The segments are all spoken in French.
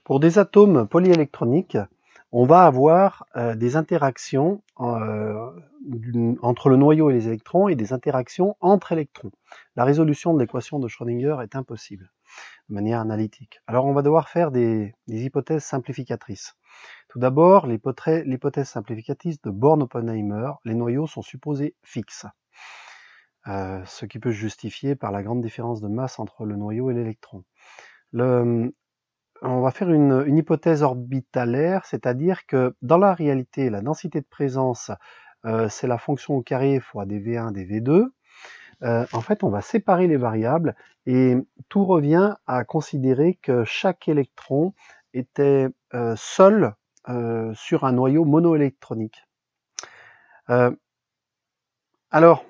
Pour des atomes polyélectroniques, on va avoir des interactions entre le noyau et les électrons et des interactions entre électrons. La résolution de l'équation de Schrödinger est impossible de manière analytique. Alors on va devoir faire des hypothèses simplificatrices. Tout d'abord, l'hypothèse simplificatrice de Born-Oppenheimer, les noyaux sont supposés fixes, ce qui peut se justifier par la grande différence de masse entre le noyau et l'électron. On va faire une hypothèse orbitalaire, c'est-à-dire que dans la réalité, la densité de présence, c'est la fonction au carré fois des V1, des V2. En fait, on va séparer les variables et tout revient à considérer que chaque électron était seul sur un noyau monoélectronique. Alors,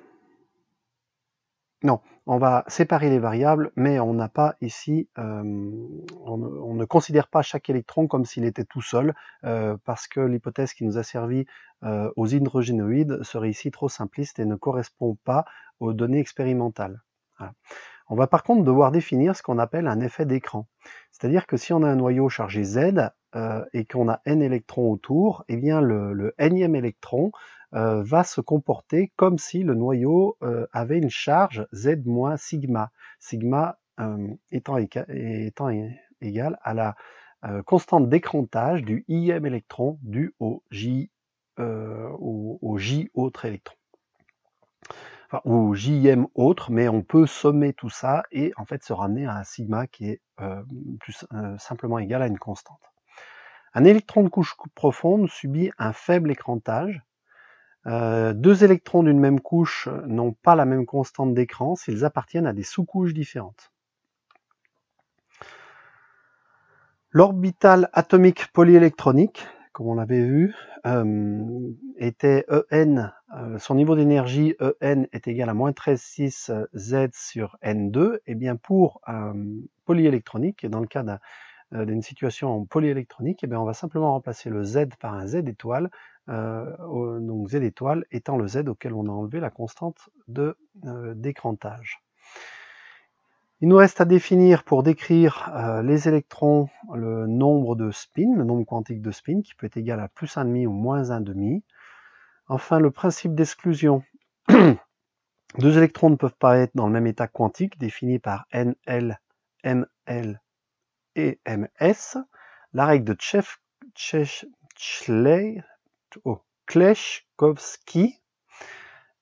non, on va séparer les variables, mais on n'a pas ici, on ne considère pas chaque électron comme s'il était tout seul, parce que l'hypothèse qui nous a servi aux hydrogénoïdes serait ici trop simpliste et ne correspond pas aux données expérimentales. Voilà. On va par contre devoir définir ce qu'on appelle un effet d'écran. C'est-à-dire que si on a un noyau chargé Z et qu'on a n électrons autour, eh bien le nème électron va se comporter comme si le noyau avait une charge Z moins sigma. Sigma étant égal à la constante d'écrantage du ième électron dû au J autre électron. Enfin, ou JM autre, mais on peut sommer tout ça et en fait se ramener à un sigma qui est simplement égal à une constante. Un électron de couche profonde subit un faible écrantage. Deux électrons d'une même couche n'ont pas la même constante d'écran s'ils appartiennent à des sous-couches différentes. L'orbital atomique polyélectronique, comme on l'avait vu, était En, son niveau d'énergie En est égal à moins 13,6 Z sur N2, et bien pour un polyélectronique, et dans le cas d'une situation en polyélectronique, et bien on va simplement remplacer le Z par un Z étoile, donc Z étoile étant le Z auquel on a enlevé la constante d'écrantage. Il nous reste à définir pour décrire les électrons le nombre de spins, le nombre quantique de spins, qui peut être égal à plus 1,5 ou moins 1,5. Enfin, le principe d'exclusion. Deux électrons ne peuvent pas être dans le même état quantique, défini par NL, ML et MS. La règle de Kleshkovsky.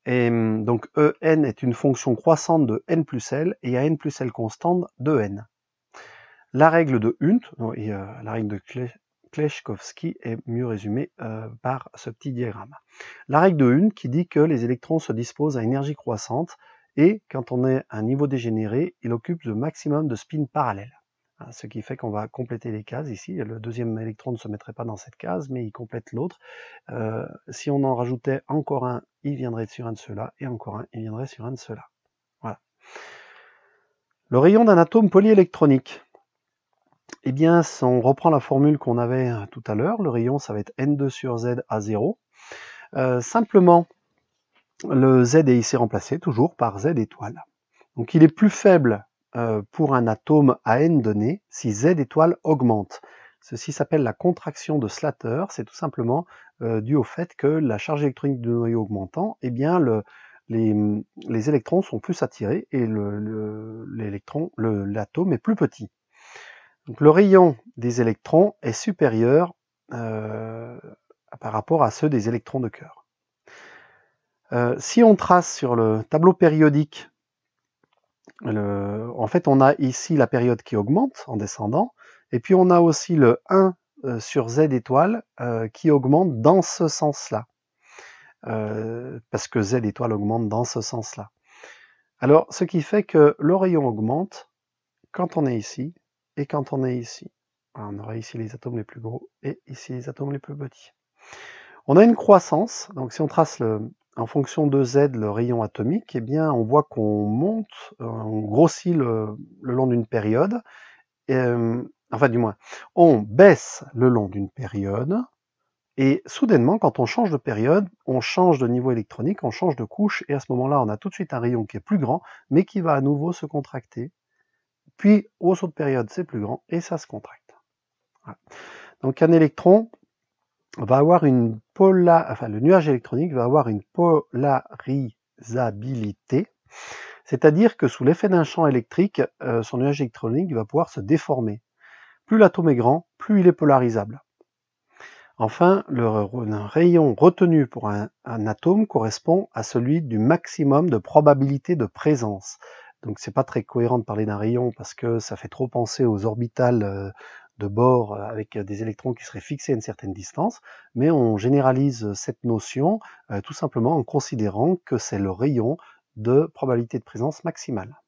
Et donc En est une fonction croissante de n plus L et à n plus L constante de n. La règle de Hund, la règle de Kleshkovsky est mieux résumée par ce petit diagramme. La règle de Hund qui dit que les électrons se disposent à énergie croissante et quand on est à un niveau dégénéré, il occupe le maximum de spins parallèles. Ce qui fait qu'on va compléter les cases ici. Le deuxième électron ne se mettrait pas dans cette case, mais il complète l'autre. Si on en rajoutait encore un, il viendrait sur un de ceux-là, et encore un, il viendrait sur un de ceux-là. Voilà. Le rayon d'un atome polyélectronique. Eh bien, si on reprend la formule qu'on avait tout à l'heure, le rayon, ça va être N2 sur Z à 0. Simplement, le Z est ici remplacé toujours par Z étoile. Donc il est plus faible pour un atome à n donné si Z étoile augmente. Ceci s'appelle la contraction de Slater, c'est tout simplement dû au fait que la charge électronique du noyau augmentant, eh bien les électrons sont plus attirés et l'atome est plus petit. Donc le rayon des électrons est supérieur par rapport à ceux des électrons de cœur. Si on trace sur le tableau périodique, en fait on a ici la période qui augmente en descendant, et puis on a aussi le 1 sur Z étoile qui augmente dans ce sens-là, parce que Z étoile augmente dans ce sens-là. Alors ce qui fait que le rayon augmente quand on est ici et quand on est ici. Alors, on aura ici les atomes les plus gros et ici les atomes les plus petits. On a une croissance, donc si on trace en fonction de Z le rayon atomique, eh bien on voit qu'on monte, on grossit le long d'une période, enfin du moins, on baisse le long d'une période, et soudainement quand on change de période, on change de niveau électronique, on change de couche, et à ce moment-là on a tout de suite un rayon qui est plus grand, mais qui va à nouveau se contracter, puis au saut de période c'est plus grand, et ça se contracte. Voilà. Donc un électron va avoir le nuage électronique va avoir une polarisabilité, c'est-à-dire que sous l'effet d'un champ électrique, son nuage électronique va pouvoir se déformer. Plus l'atome est grand, plus il est polarisable. Enfin, le rayon retenu pour un atome correspond à celui du maximum de probabilité de présence. Donc c'est pas très cohérent de parler d'un rayon parce que ça fait trop penser aux orbitales de Bohr avec des électrons qui seraient fixés à une certaine distance, mais on généralise cette notion tout simplement en considérant que c'est le rayon de probabilité de présence maximale.